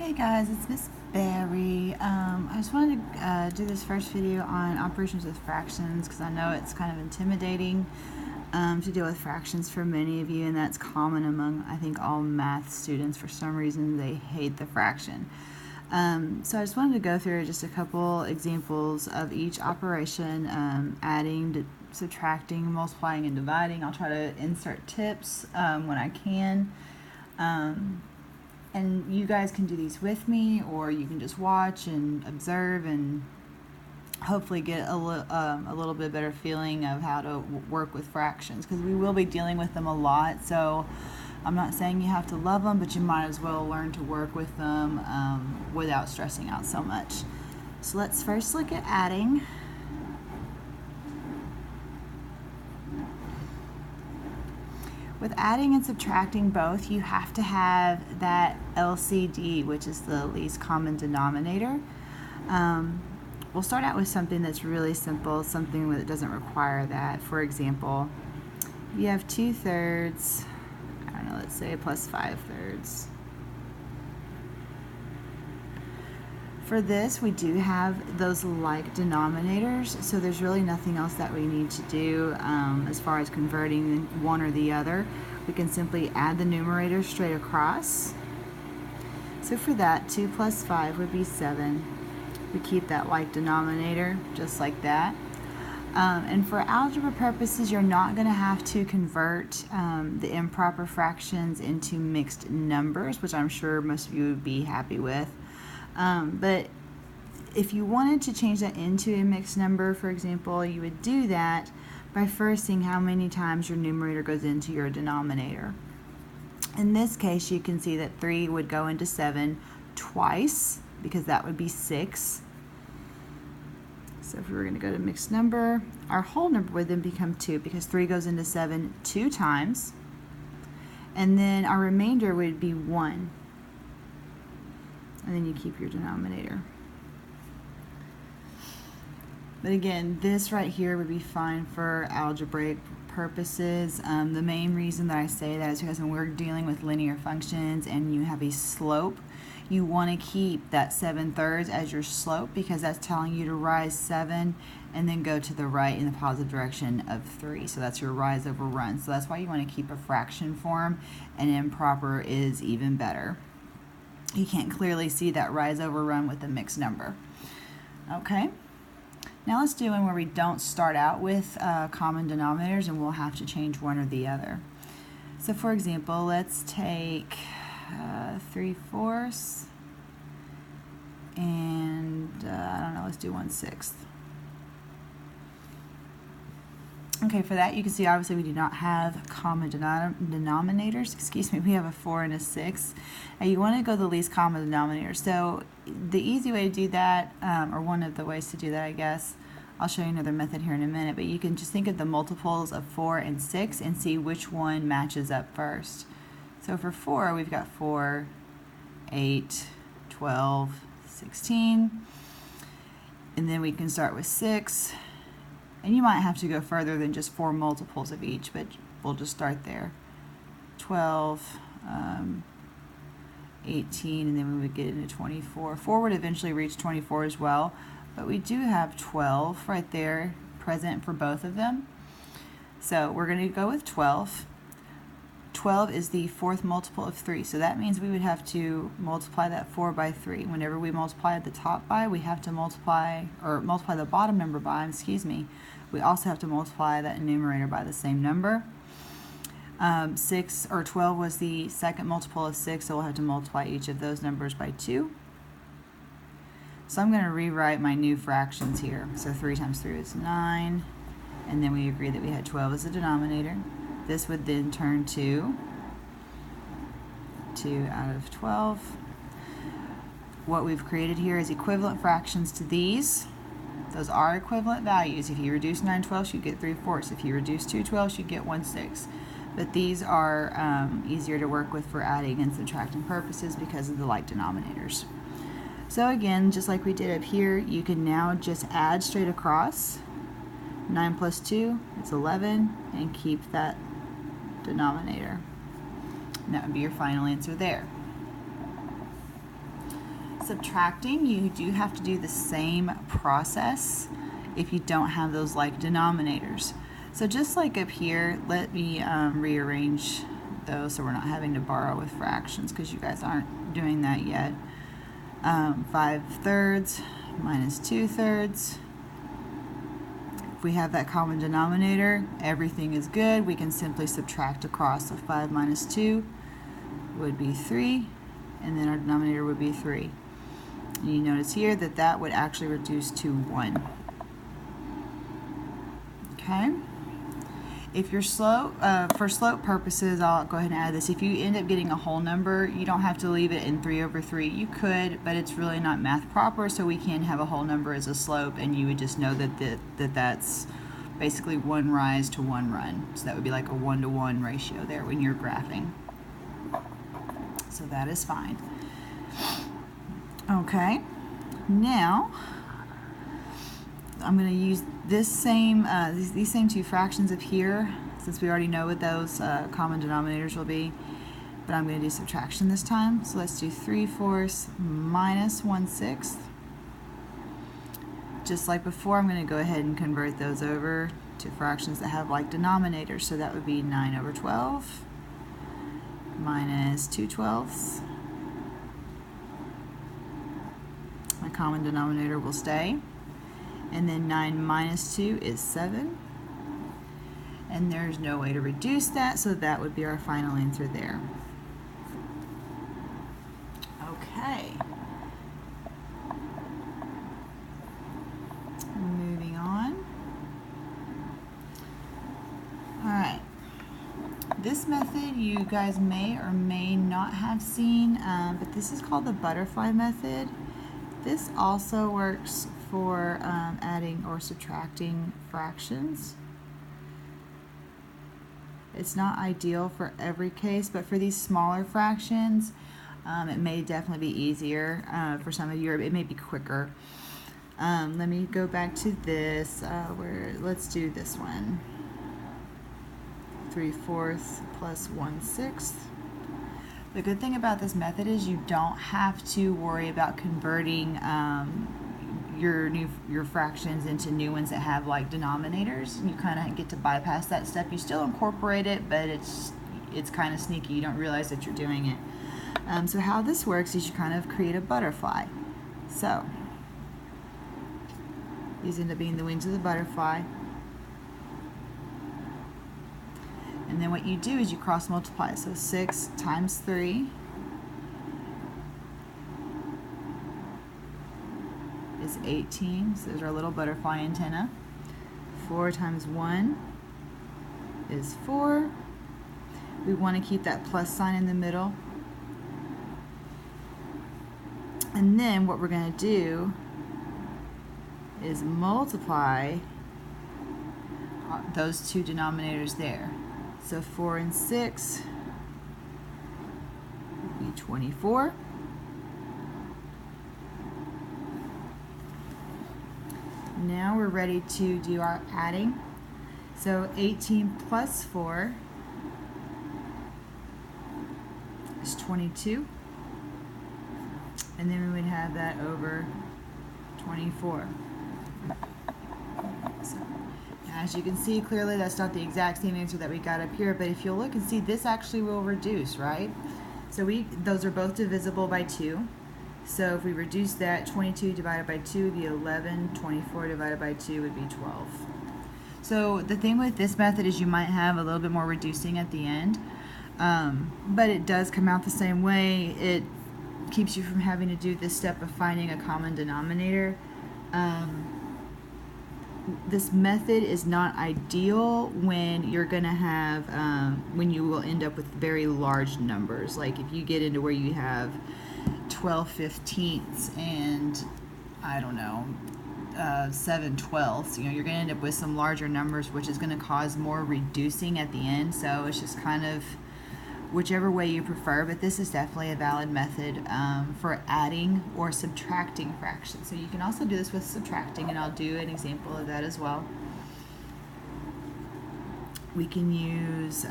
Hey guys, it's Miss Barry. I just wanted to do this first video on operations with fractions because I know it's kind of intimidating to deal with fractions for many of you, and that's common among, I think, all math students. For some reason, they hate the fraction. So I just wanted to go through just a couple examples of each operation, adding, subtracting, multiplying, and dividing. I'll try to insert tips when I can. And you guys can do these with me, or you can just watch and observe and hopefully get a little bit better feeling of how to work with fractions, because we will be dealing with them a lot. So I'm not saying you have to love them, but you might as well learn to work with them without stressing out so much. So let's first look at adding. With adding and subtracting both, you have to have that LCD, which is the least common denominator. We'll start out with something that's really simple, something that doesn't require that. For example, you have 2/3, I don't know, let's say plus 5/3. For this, we do have those like denominators, so there's really nothing else that we need to do as far as converting one or the other. We can simply add the numerator straight across. So for that, 2 plus 5 would be 7. We keep that like denominator just like that. And for algebra purposes, you're not going to have to convert the improper fractions into mixed numbers, which I'm sure most of you would be happy with. But if you wanted to change that into a mixed number, for example, you would do that by first seeing how many times your numerator goes into your denominator. In this case, you can see that 3 would go into 7 twice, because that would be 6. So if we were going to go to mixed number, our whole number would then become 2, because 3 goes into 7 2 times. And then our remainder would be 1. And then you keep your denominator. But again, this right here would be fine for algebraic purposes. The main reason that I say that is because when we're dealing with linear functions and you have a slope, you want to keep that 7/3 as your slope, because that's telling you to rise 7 and then go to the right in the positive direction of 3. So that's your rise over run. So that's why you want to keep a fraction form, and improper is even better. You can't clearly see that rise over run with a mixed number. Okay, now let's do one where we don't start out with common denominators and we'll have to change one or the other. So for example, let's take 3/4 and I don't know, let's do 1/6. Okay, for that you can see obviously we do not have common denominators. Excuse me, we have a 4 and a 6. And you want to go the least common denominator. So the easy way to do that, or one of the ways to do that, I guess, I'll show you another method here in a minute, but you can just think of the multiples of 4 and 6 and see which one matches up first. So for 4, we've got 4, 8, 12, 16. And then we can start with 6. And you might have to go further than just 4 multiples of each, but we'll just start there. 12, 18, and then we would get into 24. 4 would eventually reach 24 as well, but we do have 12 right there present for both of them. So we're going to go with 12. 12 is the 4th multiple of 3, so that means we would have to multiply that 4 by 3. Whenever we multiply the top by, we have to multiply the bottom number by, excuse me, we also have to multiply that numerator by the same number. 12 was the second multiple of 6, so we'll have to multiply each of those numbers by 2. So I'm going to rewrite my new fractions here. So 3 times 3 is 9, and then we agreed that we had 12 as a denominator. This would then turn to 2 out of 12. What we've created here is equivalent fractions to these. Those are equivalent values. If you reduce 9/12, you get 3/4. If you reduce 2/12, you get 1/6. But these are easier to work with for adding and subtracting purposes because of the like denominators. So again, just like we did up here, you can now just add straight across. 9 plus 2 is 11, and keep that denominator. And that would be your final answer there. Subtracting, you do have to do the same process if you don't have those like denominators. So just like up here, let me rearrange those so we're not having to borrow with fractions, because you guys aren't doing that yet. 5/3 minus 2/3. If we have that common denominator, everything is good. We can simply subtract across. So 5 minus 2 would be 3, and then our denominator would be 3. And you notice here that that would actually reduce to 1. Okay? If you're slow, for slope purposes, I'll go ahead and add this. If you end up getting a whole number, you don't have to leave it in 3/3. You could, but it's really not math proper, so we can have a whole number as a slope, and you would just know that that's basically 1 rise to 1 run. So that would be like a 1-to-1 ratio there when you're graphing. So that is fine. Okay, now I'm going to use this same these same two fractions up here, since we already know what those common denominators will be, but I'm going to do subtraction this time. So let's do 3/4 minus 1/6. Just like before, I'm going to go ahead and convert those over to fractions that have like denominators. So that would be 9/12 minus 2/12. My common denominator will stay. And then 9 minus 2 is 7. And there's no way to reduce that, so that would be our final answer there. Okay. Moving on. Alright. This method you guys may or may not have seen, but this is called the butterfly method. This also works for adding or subtracting fractions. It's not ideal for every case, but for these smaller fractions, it may definitely be easier for some of you, or it may be quicker. Let me go back to this. Let's do this one. 3/4 plus 1/6. The good thing about this method is you don't have to worry about converting your fractions into new ones that have like denominators. You kind of get to bypass that step. You still incorporate it, but it's kind of sneaky. You don't realize that you're doing it. So how this works is you kind of create a butterfly. So these end up being the wings of the butterfly. And then what you do is you cross multiply. So 6 times 3 is 18. So there's our little butterfly antenna. 4 times 1 is 4. We want to keep that plus sign in the middle. And then what we're going to do is multiply those two denominators there. So 4 and 6 would be 24. Now we're ready to do our adding. So 18 plus 4 is 22. And then we would have that over 24. So, as you can see clearly, that's not the exact same answer that we got up here, but if you'll look and see, this actually will reduce, right? So those are both divisible by 2. So if we reduce that, 22 divided by 2 would be 11, 24 divided by 2 would be 12. So the thing with this method is you might have a little bit more reducing at the end, but it does come out the same way. It keeps you from having to do this step of finding a common denominator. This method is not ideal when you're going to have, when you will end up with very large numbers. Like if you get into where you have 12/15 and, I don't know, 7/12. You're going to end up with some larger numbers, which is going to cause more reducing at the end. So it's just kind of whichever way you prefer, but this is definitely a valid method for adding or subtracting fractions. So you can also do this with subtracting, and I'll do an example of that as well. We can use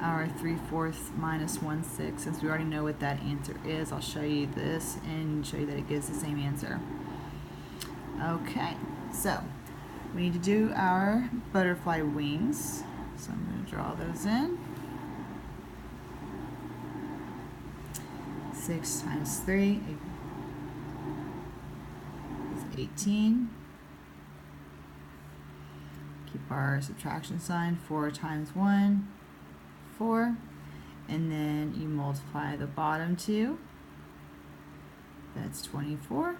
our 3/4 minus 1/6. Since we already know what that answer is, I'll show you this and show you that it gives the same answer. Okay, so we need to do our butterfly wings. So I'm going to draw those in. 6 times 3 is 18. Keep our subtraction sign. 4 times 1, 4. And then you multiply the bottom two. That's 24.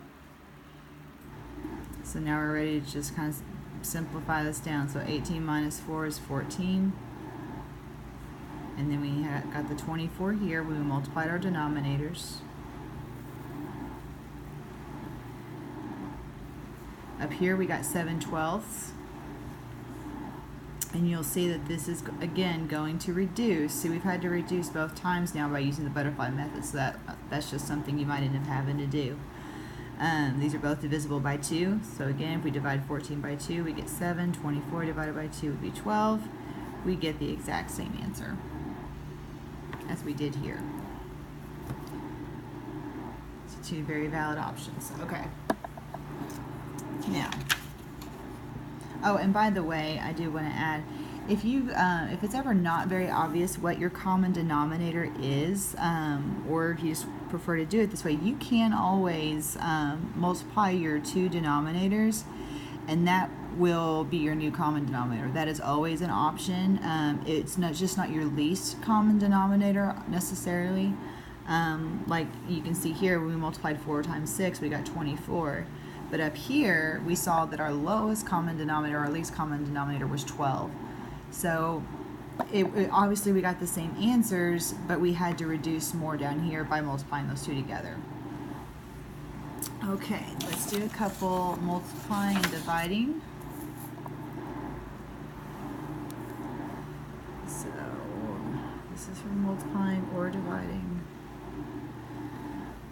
So now we're ready to just kind of simplify this down. So 18 minus 4 is 14. And then we got the 24 here. We multiplied our denominators. Up here we got 7/12. And you'll see that this is, again, going to reduce. See, we've had to reduce both times now by using the butterfly method. So that's just something you might end up having to do. These are both divisible by 2. So again, if we divide 14 by 2, we get 7. 24 divided by 2 would be 12. We get the exact same answer as we did here. So 2 very valid options. Okay. Now, oh, and by the way, I do want to add, if it's ever not very obvious what your common denominator is, or if you just prefer to do it this way, you can always multiply your two denominators, and that will be your new common denominator. That is always an option. It's not your least common denominator necessarily. Like you can see here, when we multiplied 4 times 6, we got 24. But up here, we saw that our lowest common denominator, our least common denominator, was 12. So obviously we got the same answers, but we had to reduce more down here by multiplying those two together. Okay, let's do a couple multiplying and dividing. So this is for multiplying or dividing.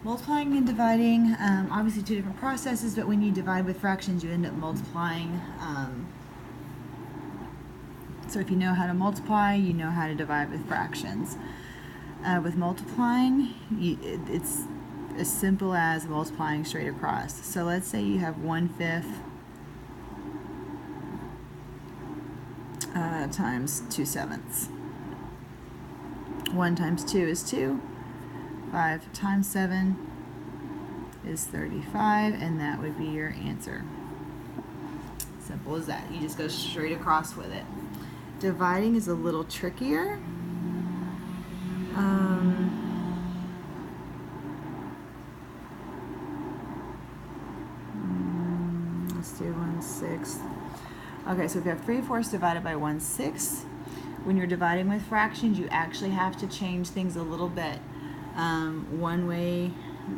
Multiplying and dividing, obviously two different processes, but when you divide with fractions, you end up multiplying. So if you know how to multiply, you know how to divide with fractions. With multiplying, it's as simple as multiplying straight across. So let's say you have 1/5 times 2/7. 1 times 2 is 2. 5 times 7 is 35, and that would be your answer. Simple as that. You just go straight across with it. Dividing is a little trickier. Let's do 1/6. Okay, so if you have 3/4 divided by 1/6, when you're dividing with fractions, you actually have to change things a little bit. One way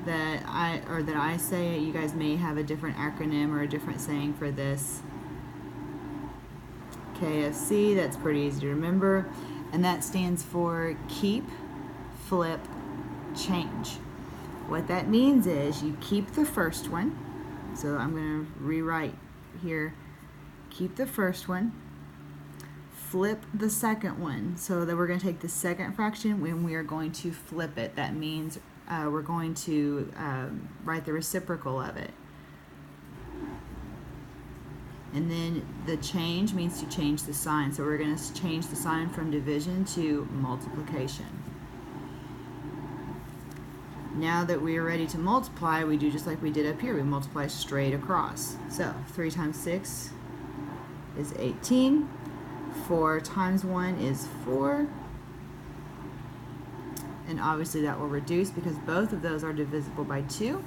that I say it, you guys may have a different acronym or a different saying for this. KFC, that's pretty easy to remember, and that stands for keep, flip, change. What that means is you keep the first one, so I'm going to rewrite here, keep the first one, flip the second one, so that we're going to take the second fraction when we are going to flip it. That means we're going to write the reciprocal of it. And then the change means to change the sign. So we're going to change the sign from division to multiplication. Now that we are ready to multiply, we do just like we did up here. We multiply straight across. So 3 times 6 is 18. 4 times 1 is 4. And obviously that will reduce because both of those are divisible by 2.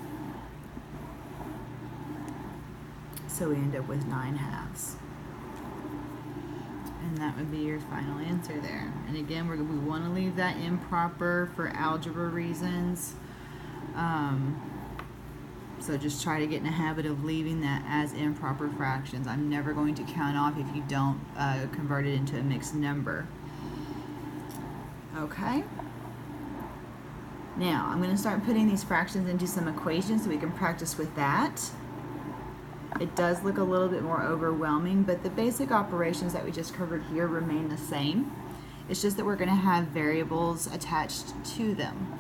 So we end up with 9/2. And that would be your final answer there. And again, we want to leave that improper for algebra reasons. So just try to get in a habit of leaving that as improper fractions. I'm never going to count off if you don't convert it into a mixed number. Okay? Now, I'm going to start putting these fractions into some equations so we can practice with that. It does look a little bit more overwhelming, but the basic operations that we just covered here remain the same. It's just that we're going to have variables attached to them.